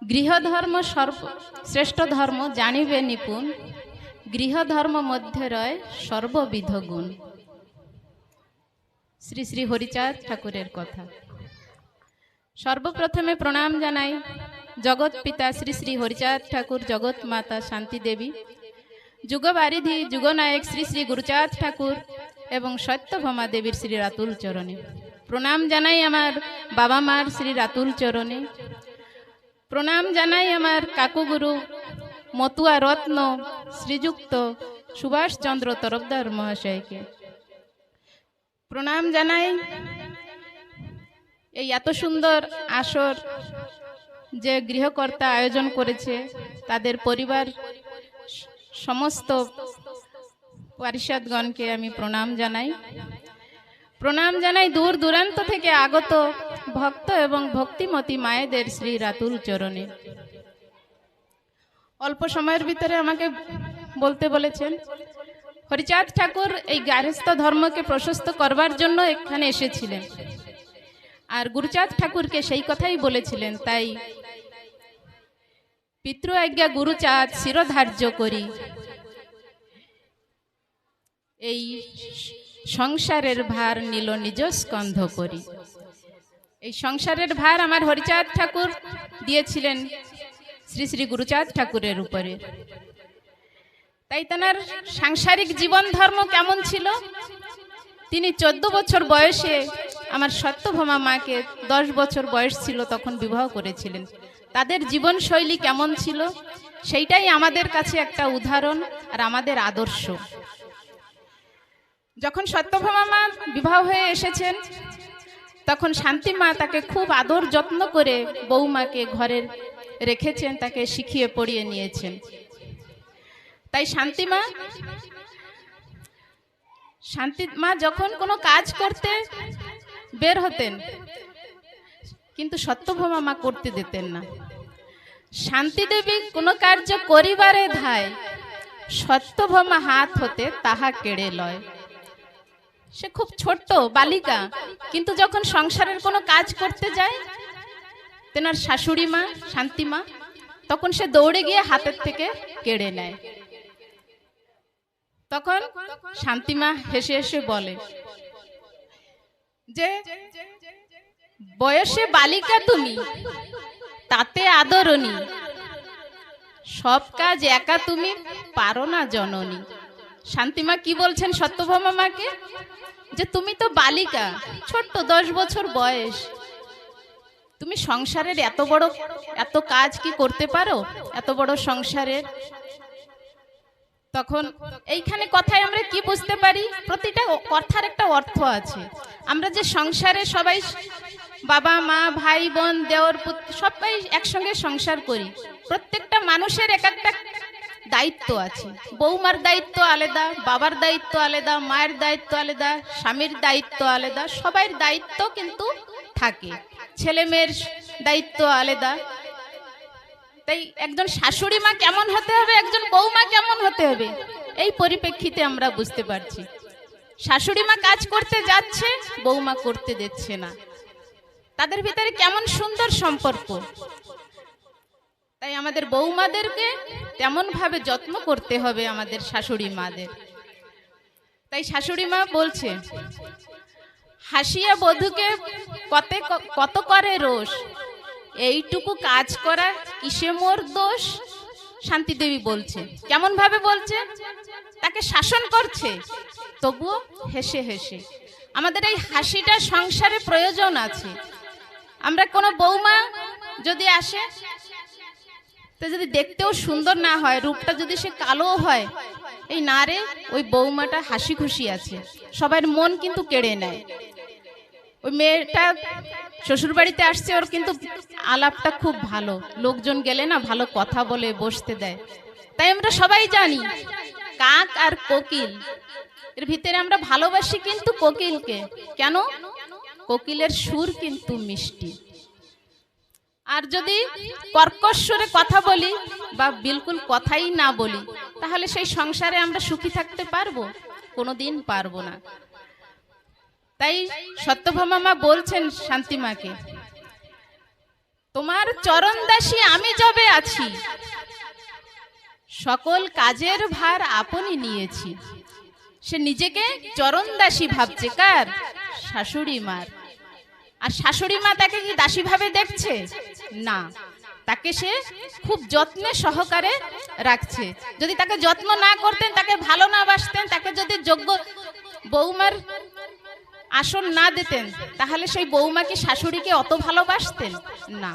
গৃহধর্ম শ্রেষ্ঠ ধর্ম জানিবে নিপুণ, গৃহধর্ম মধ্যে রয় সর্ববিধ গুণ। শ্রী শ্রী হরিচাঁদ ঠাকুরের কথা। সর্বপ্রথমে প্রণাম জানাই জগৎ পিতা শ্রী শ্রী হরিচাঁদ ঠাকুর, জগৎ মাতা শান্তি দেবী, যুগবারিধি যুগনায়ক শ্রী শ্রী গুরুচাঁদ ঠাকুর এবং সত্যভামা দেবীর শ্রী রাতুল চরণে। প্রণাম জানাই আমার বাবা মার শ্রী রাতুল চরণে। প্রণাম জানাই আমার কাকুগুরু মতুয়া রত্ন শ্রীযুক্ত সুভাষচন্দ্র তরফদার মহাশয়কে। প্রণাম জানাই এই এত সুন্দর আসর যে গৃহকর্তা আয়োজন করেছে, তাদের পরিবার সমস্ত পারিষদগণকে আমি প্রণাম জানাই। প্রণাম জানাই দূর দূরান্ত থেকে আগত ভক্ত এবং ভক্তিমতী মায়েদের শ্রী রাতুল চরণে। অল্প সময়ের ভিতরে আমাকে বলতে বলেছেন। হরিচাঁদ ঠাকুর এই গার্হস্থ্য ধর্মকে প্রশস্ত করবার জন্য এখানে এসেছিলেন, আর গুরুচাঁদ ঠাকুরকে সেই কথাই বলেছিলেন। তাই পিতৃ আজ্ঞা গুরুচাঁদ শিরোধার্য করি, এই সংসারের ভার নিল নিজ স্কন্ধ করি। এই সংসারের ভার আমার হরিচাঁদ ঠাকুর দিয়েছিলেন শ্রী শ্রী গুরুচাঁদ ঠাকুরের উপরে। তাই তার সাংসারিক জীবন ধর্ম কেমন ছিল, তিনি 14 বছর বয়সে আমার সত্যভামা মাকে 10 বছর বয়স ছিল তখন বিবাহ করেছিলেন। তাদের জীবন শৈলী কেমন ছিল সেইটাই আমাদের কাছে একটা উদাহরণ আর আমাদের আদর্শ। যখন সত্যভামা মা বিবাহ হয়ে এসেছেন তখন শান্তিমা তাকে খুব আদর যত্ন করে বৌমাকে ঘরে রেখেছেন, তাকে শিখিয়ে পড়িয়ে নিয়েছেন। তাই শান্তিমা যখন কোনো কাজ করতে বের হতেন কিন্তু সত্যভামা মা করতে দিতেন না। শান্তি দেবী কোনো কার্য করিবারে ধায়, সত্যভামা হাত হতে তাহা কেড়ে লয়। সে খুব ছোট্ট বালিকা, কিন্তু যখন সংসারের কোনো কাজ করতে যায় তেনার শাশুড়ি মা শান্তিমা, তখন সে দৌড়ে গিয়ে হাতের থেকে কেড়ে নেয়। তখন শান্তিমা হেসে হেসে বলে যে বয়সে বালিকা তুমি, তাতে আদরণী, সব কাজ একা তুমি পারো না জননী। শান্তিমা কি বলছেন সত্যভামা মাকে, যে তুমি তো বালিকা, ছোট্ট 10 বছর বয়স, তুমি সংসারের এত কাজ কি করতে পারো, এত বড় সংসারের। তখন এইখানে কথায় আমরা কি বুঝতে পারি, প্রতিটা কথার একটা অর্থ আছে। আমরা যে সংসারে সবাই বাবা মা ভাই বোন দেওর পুত্র সবাই একসঙ্গে সংসার করি, প্রত্যেকটা মানুষের এক একটা দায়িত্ব আছে। বৌমার দায়িত্ব আলাদা, বাবার দায়িত্ব আলাদা, মায়ের দায়িত্ব আলাদা, স্বামীর দায়িত্ব আলাদা, সবার দায়িত্ব কিন্তু থাকে, ছেলে মেয়ের দায়িত্ব আলাদা। তাই একজন শাশুড়ি মা কেমন হতে হবে, একজন বৌমা কেমন হতে হবে, এই পরিপ্রেক্ষিতে আমরা বুঝতে পারছি। শাশুড়ি মা কাজ করতে যাচ্ছে, বৌমা করতে দিচ্ছে না, তাদের ভিতরে কেমন সুন্দর সম্পর্ক। তাই আমাদের বৌমাদেরকে তেমন ভাবে যত্ন করতে হবে আমাদের শাশুড়ি মাদের। তাই শাশুড়ি মা বলছে, হাসিয়া বধূকে কত করে রোষ, এইটুকু কাজ করা কিসে মোর দোষ। শান্তি দেবী বলছে, কেমন ভাবে বলছে, তাকে শাসন করছে তবুও হেসে হেসে। আমাদের এই হাসিটা সংসারে প্রয়োজন আছে। আমরা কোনো বৌমা যদি আসে, তো যদি দেখতেও সুন্দর না হয়, রূপটা যদি সে কালো হয়, এই না রে ওই বৌমাটা হাসি খুশি আছে, সবার মন কিন্তু কেড়ে নেয়। ওই মেয়েটা শ্বশুর বাড়িতে আসছে, ওর কিন্তু আলাপটা খুব ভালো, লোকজন গেলে না ভালো কথা বলে বসতে দেয়। তাই আমরা সবাই জানি কাক আর কোকিল, এর ভিতরে আমরা ভালোবাসি কিন্তু কোকিলকে। কেন? কোকিলের সুর কিন্তু মিষ্টি। আর যদি কর্কশ সুরে কথা বলি বা বিলকুল কথাই না বলি, তাহলে সেই সংসারে আমরা সুখী থাকতে পারবো? কোনোদিন পারবো না। তাই সত্যভামা মা বলছেন শান্তিমাকে, তোমার চরণ দাসী আমি যবে আছি, সকল কাজের ভার আপনি নিয়েছি। সে নিজেকে চরণ দাসী ভাবছে, কার? শাশুড়ি মার। আর শাশুড়ি মা তাকে কি দাসী ভাবে দেখছে? না, তাকে সে খুব যত্নে সহকারে রাখছে। যদি তাকে যত্ন না করতেন, তাকে ভালো না বাসতেন, তাকে যদি যোগ্য বৌমার আসন না দিতেন, তাহলে সেই বৌমা কি শাশুড়িকে অত ভালোবাসতেন? না।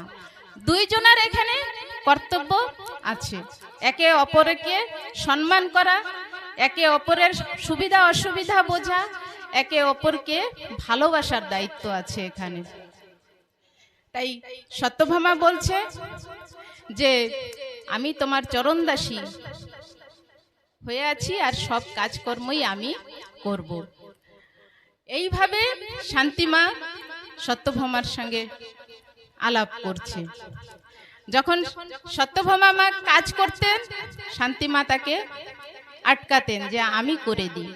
দুইজনের এখানে কর্তব্য আছে, একে অপরকে সম্মান করা, একে অপরের সুবিধা অসুবিধা বোঝা, একে অপরকে ভালোবাসার দায়িত্ব আছে এখানে। তাই সত্যভামা বলছে যে আমি তোমার চরণদাসী হয়ে আছি, আর সব কাজকর্মই আমি করব। এইভাবে শান্তিমা সত্যভামার সঙ্গে আলাপ করছে। যখন সত্যভামা মা কাজ করতেন, শান্তিমা তাকে আটকাতেন যে আমি করে দিই।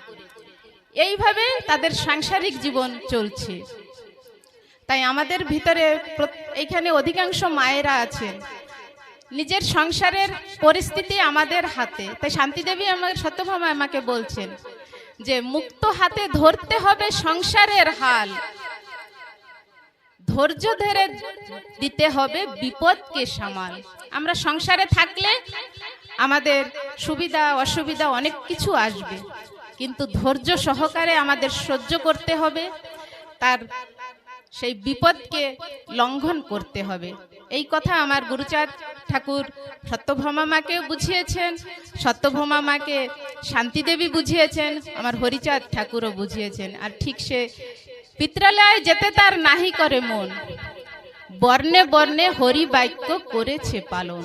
এইভাবে তাদের সাংসারিক জীবন চলছে। তাই আমাদের ভিতরে এইখানে অধিকাংশ মায়েরা আছেন, নিজের সংসারের পরিস্থিতি আমাদের হাতে। তাই শান্তিদেবী আমাকে সত্যভামা আমাকে বলছেন যে মুক্ত হাতে ধরতে হবে সংসারের হাল, ধৈর্য ধরে দিতে হবে বিপদকে সামাল। আমরা সংসারে থাকলে আমাদের সুবিধা অসুবিধা অনেক কিছু আসবে, কিন্তু ধৈর্য সহকারে আমাদের সহ্য করতে হবে, তার সেই বিপদকে লঙ্ঘন করতে হবে। এই কথা আমার গুরুচাঁদ ঠাকুর সত্যভামা মাকে বুঝিয়েছেন, সত্যভামা মাকে শান্তিদেবী বুঝিয়েছেন, আমার হরিচাঁদ ঠাকুরও বুঝিয়েছেন। আর ঠিক সে পিত্রালয়ে যেতে তার নাহি করে মন, বর্ণে বর্ণে হরি বাক্য করেছে পালন।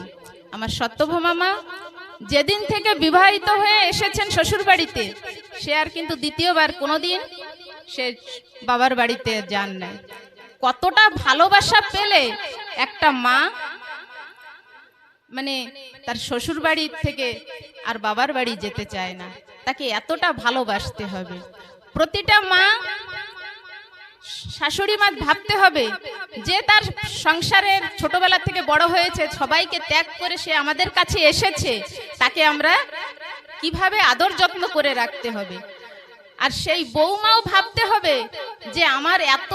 আমার সত্যভামা মা যেদিন থেকে বিবাহিত হয়ে এসেছেন শ্বশুর বাড়িতে, সে আর কিন্তু দ্বিতীয়বার কোনোদিন সে বাবার বাড়িতে যান নাই। কতটা ভালোবাসা পেলে একটা মা মানে তার শ্বশুর বাড়ি থেকে আর বাবার বাড়ি যেতে চায় না, তাকে এতটা ভালোবাসতে হবে। প্রতিটা মা শাশুড়ি মা ভাবতে হবে যে তার সংসারের ছোটবেলা থেকে বড় হয়েছে, সবাইকে ত্যাগ করে সে আমাদের কাছে এসেছে, তাকে আমরা কিভাবে আদর যত্ন করে রাখতে হবে। আর সেই বৌমাও ভাবতে হবে যে আমার এত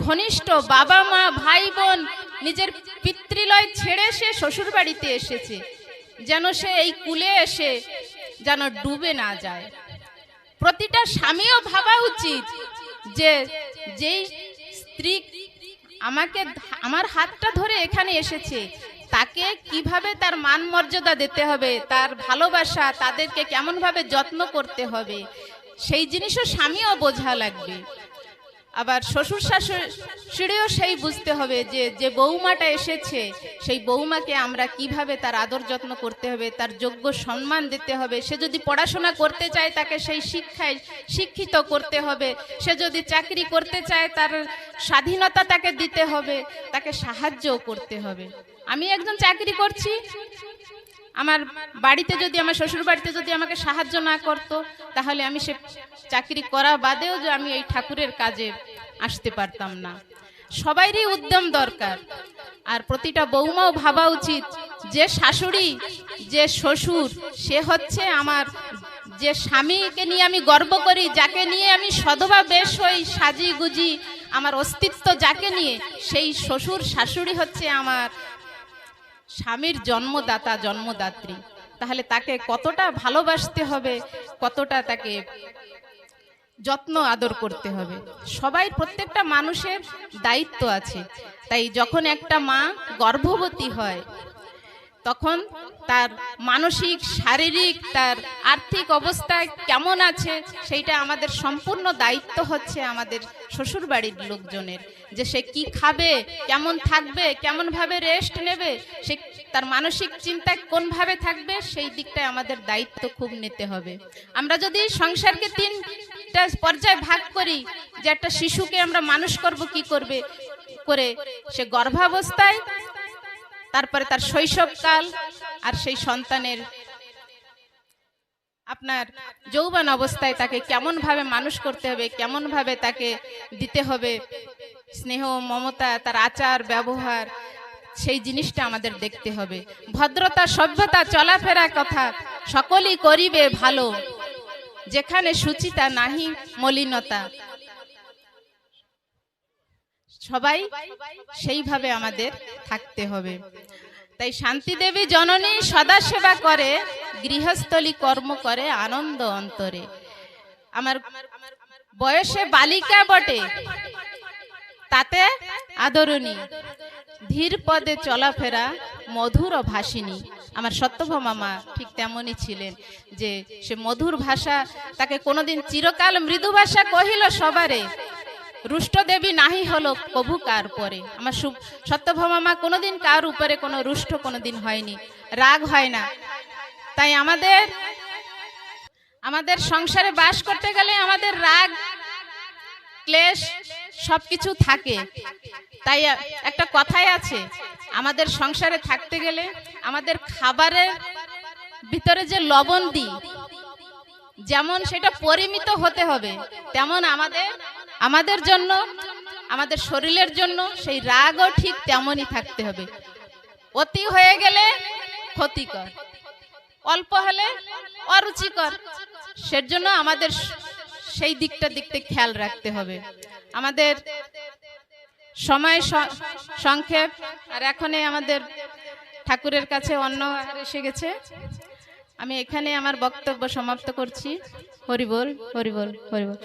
ঘনিষ্ঠ বাবা মা ভাই বোন নিজের পিতৃলয় ছেড়ে সে শ্বশুর বাড়িতে এসেছে, যেন সে এই কুলে এসে যেন ডুবে না যায়। প্রতিটা স্বামীও ভাবা উচিত যে যেই স্ত্রী আমাকে আমার হাতটা ধরে এখানে এসেছে, তাকে কিভাবে তার মান মর্যাদা দিতে হবে, তার ভালোবাসা, তাদেরকে কেমন ভাবে যত্ন করতে হবে, সেই জিনিসও স্বামীও বোঝা লাগবে। আবার শ্বশুর শাশুড়িও সেই বুঝতে হবে যে যে বৌমাটা এসেছে, সেই বৌমাকে আমরা কিভাবে তার আদর যত্ন করতে হবে, তার যোগ্য সম্মান দিতে হবে। সে যদি পড়াশোনা করতে চায়, তাকে সেই শিক্ষায় শিক্ষিত করতে হবে। সে যদি চাকরি করতে চায়, তার স্বাধীনতা তাকে দিতে হবে, তাকে সাহায্যও করতে হবে। আমি একজন চাকরি করছি, আমার বাড়িতে যদি আমার শ্বশুর বাড়িতে যদি আমাকে সাহায্য না করতো, তাহলে আমি সে চাকরি করা বাদেও যে আমি এই ঠাকুরের কাজে আসতে পারতাম না। সবাইরই উদ্যম দরকার। আর প্রতিটা বৌমাও ভাবা উচিত যে শাশুড়ি যে শ্বশুর সে হচ্ছে আমার, যে স্বামীকে নিয়ে আমি গর্ব করি, যাকে নিয়ে আমি সধবা বেশ হই সাজি গুজি, আমার অস্তিত্ব যাকে নিয়ে, সেই শ্বশুর শাশুড়ি হচ্ছে আমার স্বামীর জন্মদাতা জন্মদাত্রী। তাহলে তাকে কতটা ভালোবাসতে হবে, কতটা তাকে যত্ন আদর করতে হবে। সবাই প্রত্যেকটা মানুষের দায়িত্ব আছে। তাই যখন একটা মা গর্ভবতী হয়, তখন তার মানসিক শারীরিক তার আর্থিক অবস্থা কেমন আছে, সেইটা আমাদের সম্পূর্ণ দায়িত্ব হচ্ছে আমাদের শ্বশুর বাড়ির লোকজনের। যে সে কি খাবে, কেমন থাকবে, কেমন ভাবে রেস্ট নেবে, সে তার মানসিক চিন্তা কোন ভাবে থাকবে, সেই দিকটায় আমাদের দায়িত্ব খুব নিতে হবে। আমরা যদি সংসারকে তিনটা পর্যায়ে ভাগ করি, যে একটা শিশুকে আমরা মানুষ করব কি করবে করে, সে গর্ভাবস্থায়, তারপরে তার শৈশবকাল, আর সেই সন্তানের আপনার যৌবন অবস্থায় তাকে কেমন ভাবে মানুষ করতে হবে, কেমন ভাবে তাকে দিতে হবে স্নেহ মমতা, তার আচার ব্যবহার, সেই জিনিসটা আমাদের দেখতে হবে। ভদ্রতা, সভ্যতা, চলাফেরা কথা সকলেই করিবে ভালো, যেখানে সুচিতা নাহি মলিনতা। সবাই সেইভাবে আমাদের থাকতে হবে। তাই শান্তি দেবী জননী সদা সেবা করে, গৃহস্থলী কর্ম করে আনন্দ অন্তরে। আমার বয়সে বালিকা বটে, তাতে আদরণী, ধীর পদে চলাফেরা মধুর ভাষিনী। আমার সত্যভামা মা ঠিক তেমনই ছিলেন, যে সে মধুর ভাষা, তাকে কোনোদিন চিরকাল মৃদু ভাষা কহিল সবারে, রুষ্ট দেবী নাহি হলো কভু কার পরে। আমার সত্যভামা মা কোনোদিন কার উপরে কোনো রুষ্ট কোনোদিন হয়নি, রাগ হয় না। তাই আমাদের সংসারে বাস করতে গেলে আমাদের রাগ, ক্লেশ সবকিছু থাকে। তাই একটা কথাই আছে, আমাদের সংসারে থাকতে গেলে আমাদের খাবারের ভিতরে যে লবণ দিই, যেমন সেটা পরিমিত হতে হবে, তেমন আমাদের জন্য, আমাদের শরীরের জন্য সেই রাগও ঠিক তেমনই থাকতে হবে। অতি হয়ে গেলে ক্ষতিকর, অল্প হলে অরুচিকর। সেজন্য আমাদের সেই দিকটা খেয়াল রাখতে হবে। আমাদের সময় সংক্ষেপ, আর এখনই আমাদের ঠাকুরের কাছে অন্ন এসে গেছে। আমি এখানে আমার বক্তব্য সমাপ্ত করছি। হরি বল, হরি বল, হরি বল।